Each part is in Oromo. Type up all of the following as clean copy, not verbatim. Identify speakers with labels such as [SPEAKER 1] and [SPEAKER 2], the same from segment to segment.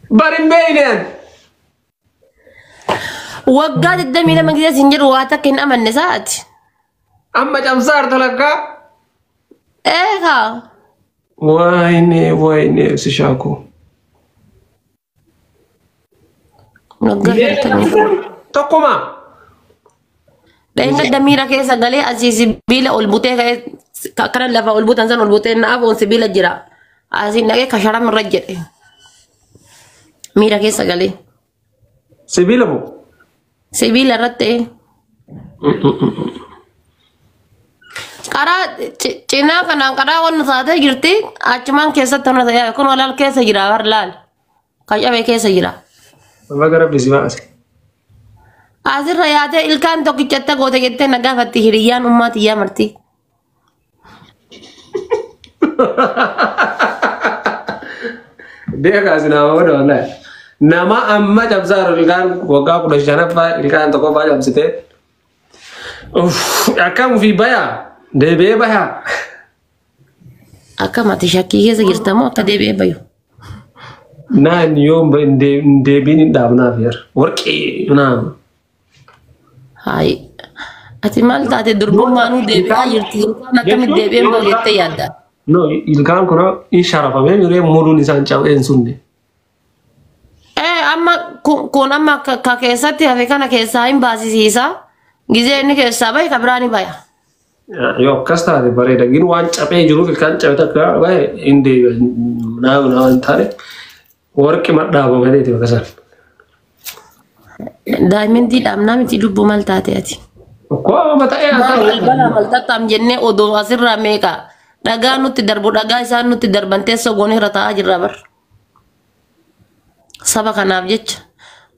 [SPEAKER 1] برمبينين
[SPEAKER 2] وقعت الدم لما جيت سنجر واتك إن أمن نسات
[SPEAKER 1] أما جمسار تلقى
[SPEAKER 2] إيه
[SPEAKER 1] ويني سشاكو تقوما
[SPEAKER 2] لأن الدميرة كيسة قالي أسيسي بيلا البوتين كان لفا البوتين زن البوتين نافون سبيلا جرا أسين نجى كشرا من رجل ميرا كيسة قالي
[SPEAKER 1] سبيلا بو
[SPEAKER 2] سبيلا رتة كارا چنا كنا كارا ونساته جرتي أجمع كيسة تنا سيا يكون ولا كيسة جرا ورلال كايا بكيسة جرا
[SPEAKER 1] ما قرب بسماء
[SPEAKER 2] أزر رياضة إلكان تو كيشتا قوته كيته نجا فتي هريان أمتي يا مرتي
[SPEAKER 1] dia kasih nama apa dong? Nama amma jamsar ilkan wakaf udah jana pak ilkan toko pak jam situ. Akam fi baya, debe baya.
[SPEAKER 2] Akam mati syaki ya segera tamu akak debe bayu.
[SPEAKER 1] Nah nyom debe ni dah benar biar worki nah.
[SPEAKER 2] Hai, ati mal tadi durbo manu debe air tiru kan akam debe bayu itu ya ada.
[SPEAKER 1] No, ilkan kono insyaallah pamen yure mulu nisan caw ensunde.
[SPEAKER 2] Amma kun amma kakesati avekana kesain basi sisa. Gize ini kesabai kabrani baya.
[SPEAKER 1] Yo kasta de bare da gin wan cape juru ilkan caw tak bay inde na antare worki madda ba mede to kasar.
[SPEAKER 2] Diamond di damna miti dubbo mal tati ati.
[SPEAKER 1] Ko mata ya
[SPEAKER 2] Bala mal tatam jenne odo asirra meka. Daga nuti darbu daga isa nuti darbante so goni rata ajira bar saba kanaf jech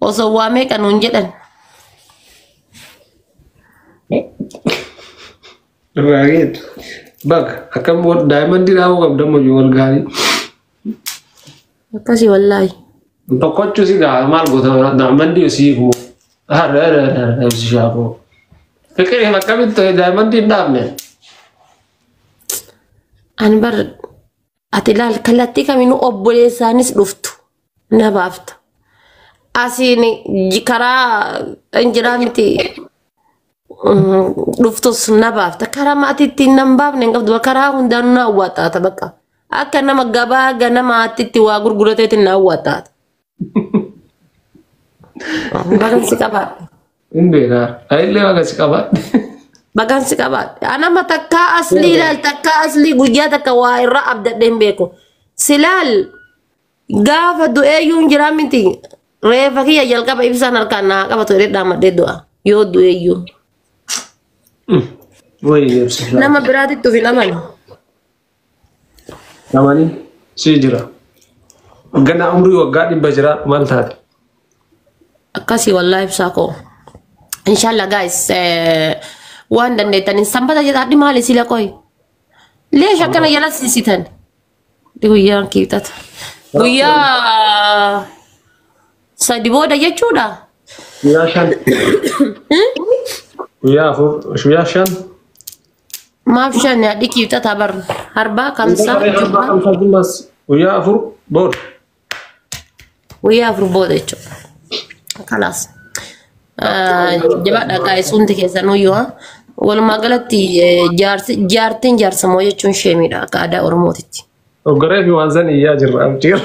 [SPEAKER 2] oso wame kanun jedan
[SPEAKER 1] Right bag akam buat diamond di rawo kam damo jual gali
[SPEAKER 2] kasi wallahi
[SPEAKER 1] to kochu si ga mal go diamond di si ko ada si siapa fikir makam itu diamond di damne
[SPEAKER 2] anbar atilal kalatti kaminu obbole sanis duftu nabafta asini jikara anjiramiti duftus nabafta karama atitti nambab nengab dua kara hundan na wata tabaka akana magaba gana ma atitti wa gurgurate tinna wata bagan sikabat
[SPEAKER 1] indera aile bagan sikabat
[SPEAKER 2] bagan sikabat ana matakka asli guyya takka wa irra abda dembeko silal gafa do e yun jiramiti refa kiya jalka ba ibsan arkana ka bato red dama de doa yo do e yun nama berarti tu filaman
[SPEAKER 1] namani sijira gana umri wa gadi bajra malta
[SPEAKER 2] akasi wallahi sako inshallah guys wanda ndetani sambata jada di mali sila koy ليش كان جلس سيتن دي ويا كيتات ويا سادي بودا يجودا
[SPEAKER 1] ويا شان ويا فور شو يا شان
[SPEAKER 2] ما في شان دي كيتات عبر 4 5
[SPEAKER 1] بس ويا فور بود
[SPEAKER 2] ويا فور بود يجو خلاص جبا guys unti kesano yo waluma galatti jaartin jaarsamoo jechuun sheemidha akka aadaa oromootitti.
[SPEAKER 1] Oggaree fi waansan iyyaa jirra abdiir.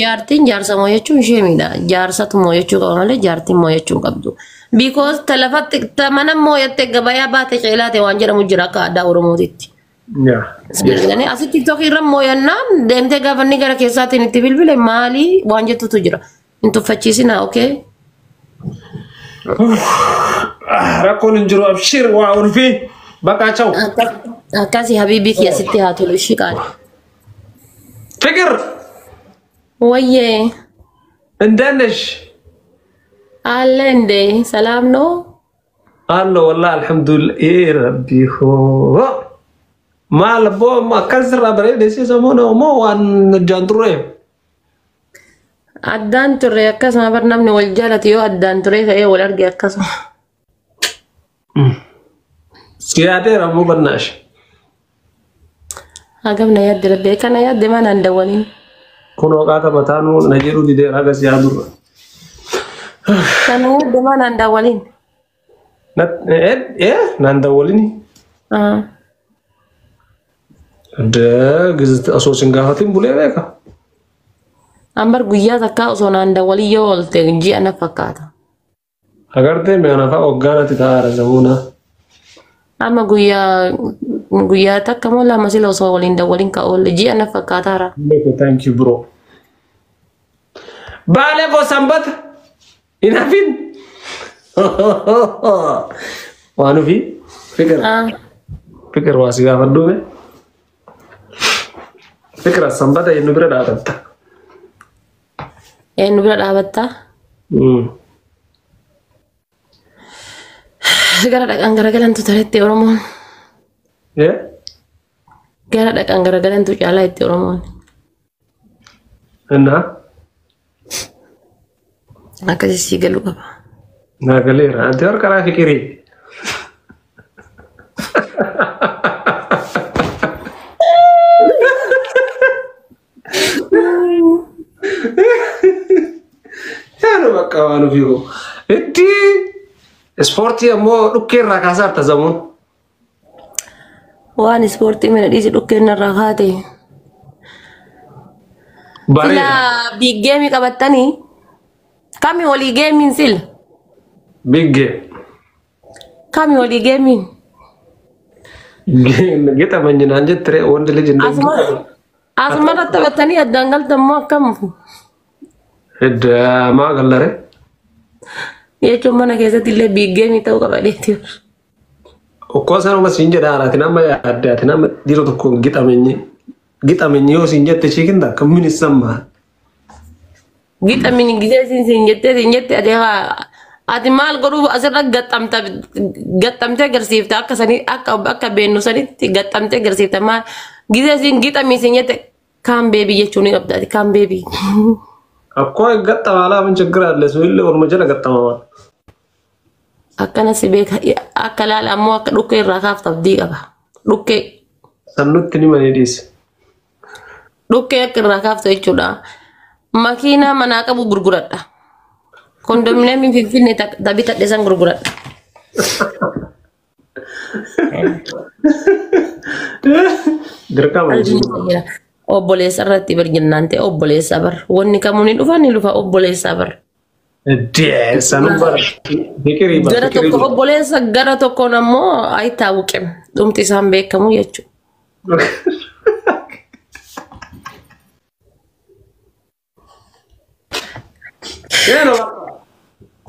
[SPEAKER 2] Jaartin jaarsamoo jechuun sheemidha. Jaarsatu moo jechuu qaba malee jaartin moo jechuu qabdu. Because talafatti mana mooyatte gabayaa baate qeelaate waan jedhamu jira akka aadaa oromootitti. Sirganii asi TikTok irra mooyannaan deemtee gaafanni gara keessaatiin itti bilbile maali waan jettutu jira. Hin tuffachiisinaa okay?
[SPEAKER 1] Rakkoon hin jiru abshir waa urfii bakka chaw.
[SPEAKER 2] Akkasi habibii kiyya sitti haa tolu ishii qaali.
[SPEAKER 1] Fikir.
[SPEAKER 2] Wayyee.
[SPEAKER 1] Indenesh.
[SPEAKER 2] Allende salaam no.
[SPEAKER 1] Allo wallah alhamdulillah rabbi ho. Mal bo ma kasra bare desi samono mo wan janture.
[SPEAKER 2] Addaan turre akkasuma bar namni wal jaalatu yoo addaan turre ta'ee wal arge akkasuma.
[SPEAKER 1] Siyaadee ramuu bannaash.
[SPEAKER 2] Hagam na yaadde rabbee kana yaadde mana hin dawwaliin.
[SPEAKER 1] Kuno kata matanu najiru di daerah gas yadur.
[SPEAKER 2] Kamu di mana Anda walin?
[SPEAKER 1] Nanda walini. Ada giz asosin gahatin boleh mereka.
[SPEAKER 2] Ambar guyya takka osoo Anda wali yoo olte ji'a na fakkaata.
[SPEAKER 1] Agarte me ana fa ogana titara zamuna.
[SPEAKER 2] Amma guyyaa takka moo lama sila osoo waliin dawwaliin ka oolle ji'a na fakkaataara.
[SPEAKER 1] Thank you bro. Bale ko sambat inafin. Wanu fi fikir wasi gafaddu me. Fikra sambata inu bira dhaabatta.
[SPEAKER 2] Inu bira dhaabatta? Gara dhaqan garagalantu taretti Oromoon. Gara dhaqan garagalantu caalaa itti Oromoon. Akkasii sii galuu qaba.
[SPEAKER 1] Naa galeera. Anti harka karaa fikirii. Yaanu bakka waan ofiiru. Itti ispoortii ammoo dhukkee irraa kaasaa harta zamuun.
[SPEAKER 2] Waan ispoortii mana dhiisi dhukkee irraa kaate. Sila big game qabattanii kami walii geemiin sila?
[SPEAKER 1] Big game.
[SPEAKER 2] Kami walii geemiin?
[SPEAKER 1] Gita manjinaan jettire wanti legendary.
[SPEAKER 2] Asuma taphatanii addaan galtan moo akkam?
[SPEAKER 1] Edda maa gallare?
[SPEAKER 2] Jechuun mana keessatti illee big game ta'uu qaba dheetii.
[SPEAKER 1] Okkoo sanuma siin jedha haaraati nama yaadde ati nama dhiira tokkoon gixamenyi yoo siin jette shiikinta kammin sammaa.
[SPEAKER 2] Gixamini gisee siin jette ati maal godhuuf asirra gaxxamtee agarsiifte akka beennu sanitti gaxxamtee agarsiifte maal gisee siin gixamii siin jette kaan beebii jechuun ni qabdaati kaan beebii.
[SPEAKER 1] Akkoo gaxxama alaa min chaggira alle suille orma jala gaxxama.
[SPEAKER 2] Akkana si beeka akka laala ammoo akka dhukkee irraa kaafta abdii qaba. Dhukkee.
[SPEAKER 1] Sannutti ni manii dhiise.
[SPEAKER 2] Dhukkee akka irraa kaafta jechuudha. Makiinaa manaa qabu gurguradha. Kondominiyeemiin Finfinnee bitadhe san gurguradha.
[SPEAKER 1] Dirqama
[SPEAKER 2] jechuudha. Obboleessa irratti barjannaan ta'e obboleessa bar. Wanni kamuu ni dhufa ni dhufa obboleessa bar.
[SPEAKER 1] Sanuu bara.
[SPEAKER 2] Gara tokko obboleessa gara tokkoon ammoo ayitaa wuqem. Dhumti isaan beekamu jechuudha.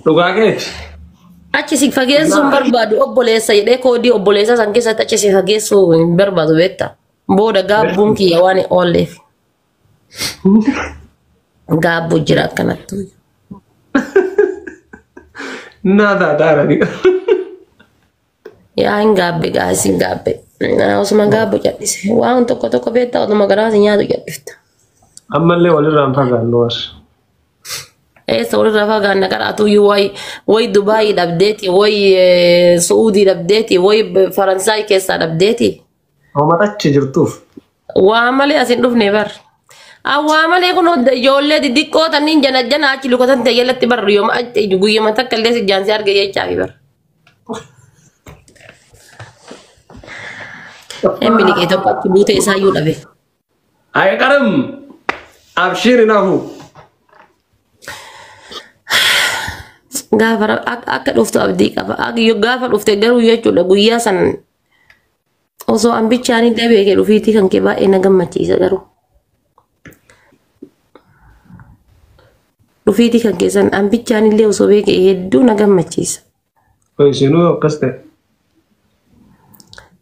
[SPEAKER 1] Dhugaa keeti.
[SPEAKER 2] Achi si fageessuun barbaadu obboleessa jedhee koodii obboleessa san keessatti achi si fageessuu hin barbaadu beekta. Booda gaabbuun kiyya waan oolleef. Gaabbuu jira akkanatti.
[SPEAKER 1] Nada darani.
[SPEAKER 2] Yaa hin gaabbe gaas hin gaabbe. Osuma gaabbu cadhise. Waan tokko beektaa otuma garaas nyaatu cadhifta.
[SPEAKER 1] Ammallee walirraan fagaannu as.
[SPEAKER 2] Walirraa fagaanna qaraatuyyuu way Dubaayii dhabdeeti way Suudii dhabdeeti way Faransaay keessaa dhabdeeti.
[SPEAKER 1] Homatachi jirtuuf.
[SPEAKER 2] Waa malee asin dhufne bar. Waa malee kun ijoollee xixiqqoo tanniin jana achi lukatan ta'e jalatti bar guyyama takka illee si jaansee arge jechaafi bar. Emmi liqee tokko achi buutee isaayyuu dhabe.
[SPEAKER 1] Ay qaram abshiri nahu.
[SPEAKER 2] Gaafa akka dhuftu abdii qaba. Gaafa dhufte garuu jechuudha guyyaa san osoo an bichaan illee beekee dhufiitii kan kee baay'ee na gammachiisa garuu. Dhufiitii kan keessan an bichaan illee osoo beekee hedduu na gammachiisa.
[SPEAKER 1] Isinuu akkas ta'e.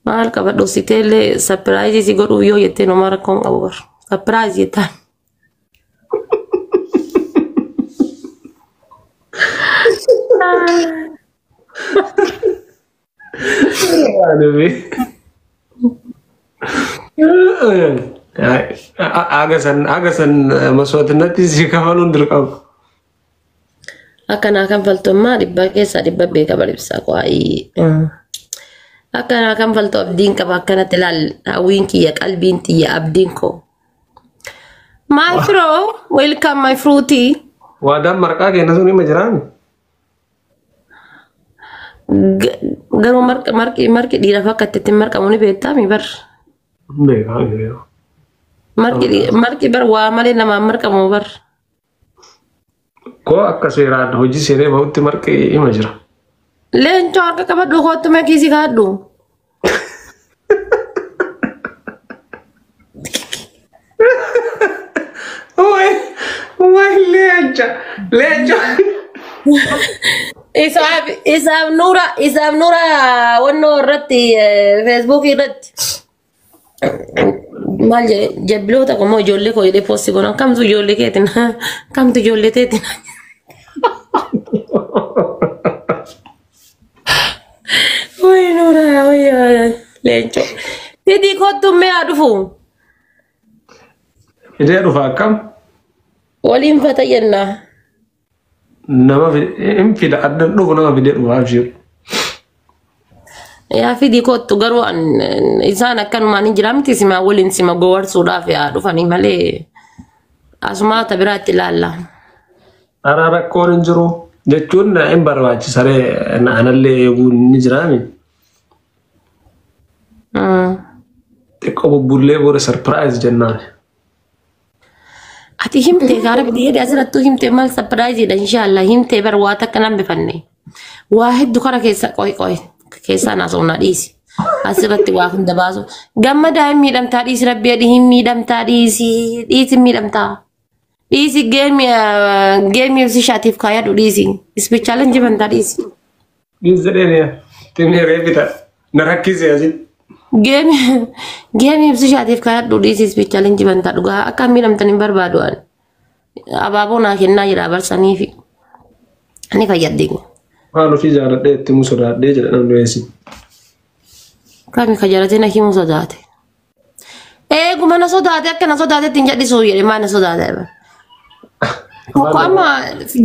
[SPEAKER 2] Maal qaba dhoksitee illee sapiraayizii si godhuuf yoo jettee nomaa rakkoon qabu bar. Sapiraayizii jettaan.
[SPEAKER 1] Agasan masootinatti si kafaluun dirqama.
[SPEAKER 2] Akkanaa kan faltummaa dhibbaa keessaa dhibba beeka balibsaa qo'aayii. Akkanaa kan faltu abdiin qaba akkanatti ilaal hawwiin kiyya qalbiin tiyya abdiin koo. My bro, welcome my fruity.
[SPEAKER 1] Waadaan marqaa keenya sun hima jiraan.
[SPEAKER 2] Garuu marqi dhiira fakkaatti ittiin marqamu ni beektaa mi bar.
[SPEAKER 1] Beekaa jireenya.
[SPEAKER 2] Marqi bar waa malee namaan marqamu bar.
[SPEAKER 1] Koo akka seeraan hojii seenee bahutti marqi hima jira.
[SPEAKER 2] Leencoo harka qabadhu kootu mee kiisii kaadhu.
[SPEAKER 1] Wai leenca.
[SPEAKER 2] Isaaf nuura wannoo irratti Facebook irratti maal jedhe jabbiloota qomoo ijoollee koo jedhee poosti goona kamtu ijoollee keetiin kamtu ijoollee teetiin. Wai nuura wai leenco fidii kottu mee haa dhufu.
[SPEAKER 1] Fidee dhufa akkam?
[SPEAKER 2] Waliin fata jennaa.
[SPEAKER 1] Nama hin fida addan dhufu nama fidee dhufaaf jiru.
[SPEAKER 2] Yaa fidii kottu garuu isaan akkanumaan hin jira miti sima waliin sima gowwarsuudhaaf yaa dhufanii malee asumaata biraatti ilaalla.
[SPEAKER 1] Ara rakkoon hin jiru jechuun hin barbaachisaree anallee eeguun ni jiraami. Xiqqoo bubbullee booda sarpiraayiz jennaan.
[SPEAKER 2] Ati himte gaara bidiyee asirrattuu himte maal sarpiraayiziidha inshaallah himte bar waa takka nan bifanne. Waa hedduu kara keessa qoy keessaa naasofna dhiisi. Asirratti waa hunda baasu. Gammadaa hin miidhamtaa dhiisi rabbi adii hin miidhamtaa dhiisi miidhamtaa. Dhiisi geemii si shaatiif kaayadhu dhiisi. Ispichaaleen jibantaa dhiisi.
[SPEAKER 1] Dhiisi jedhee timee reebita na rakkisee asitti.
[SPEAKER 2] Geemii si shaatiif kaayadhu dhiisi ispichaaleen jibantaa dhugaa akka miidhamtan hin barbaadu. Abaaboo naa kennaa jira barsaniifi. Ani fayyadde.
[SPEAKER 1] Waan ofii jaaladhee itti mu sodaadhee jedha namni weessi.
[SPEAKER 2] Kami kajalatee na himu sodaate. Eeguma na sodaate akka na sodaate ittiin jedhisuu jedhe maa na sodaate. Tokko amma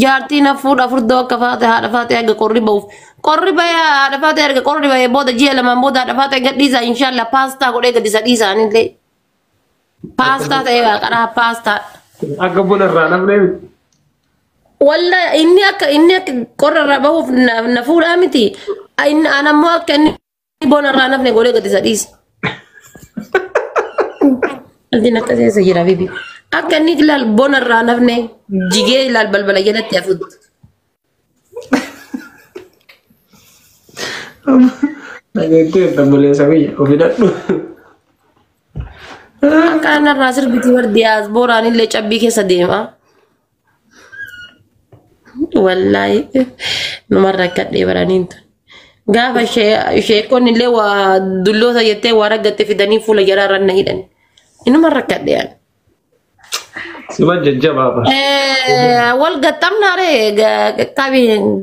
[SPEAKER 2] jaartii na fuudha furdoo akka faate haadha faate erga qorri ba'uuf. Qorri ba'ee haadha faate erga qorri ba'ee booda ji'a lamaan booda haadha faate gadhiisa inshaallah paastaa godhee gadisa dhiisaanillee. Paastaa ta'ee qaraa paastaa.
[SPEAKER 1] Akka buna irraa namni.
[SPEAKER 2] Walla inni akka qorra irraa bahuuf na fuudhaa miti. Anammoo akka inni buna irraa nafne godhee gadisa dhiisa. Altiin akka seessa jira bibi. Akka inni ilaal bona irraa nafne jigee ilaal balbala jalatti hafuutu.
[SPEAKER 1] Dhageettii dabbalee samii ofii dadhu.
[SPEAKER 2] Akka narraa sirbitii wardiyaas booraan illee cabbii keessa deema. Wallaahi numarra kadhee baraniin tun. Gaafa sheekonni illee waa dulloota jettee waa raggatte fidanii fuula jaraa irra na hidhan. Inumarra kadhee.
[SPEAKER 1] Siapa jajjabaa?
[SPEAKER 2] Wal gattamnaare qabiin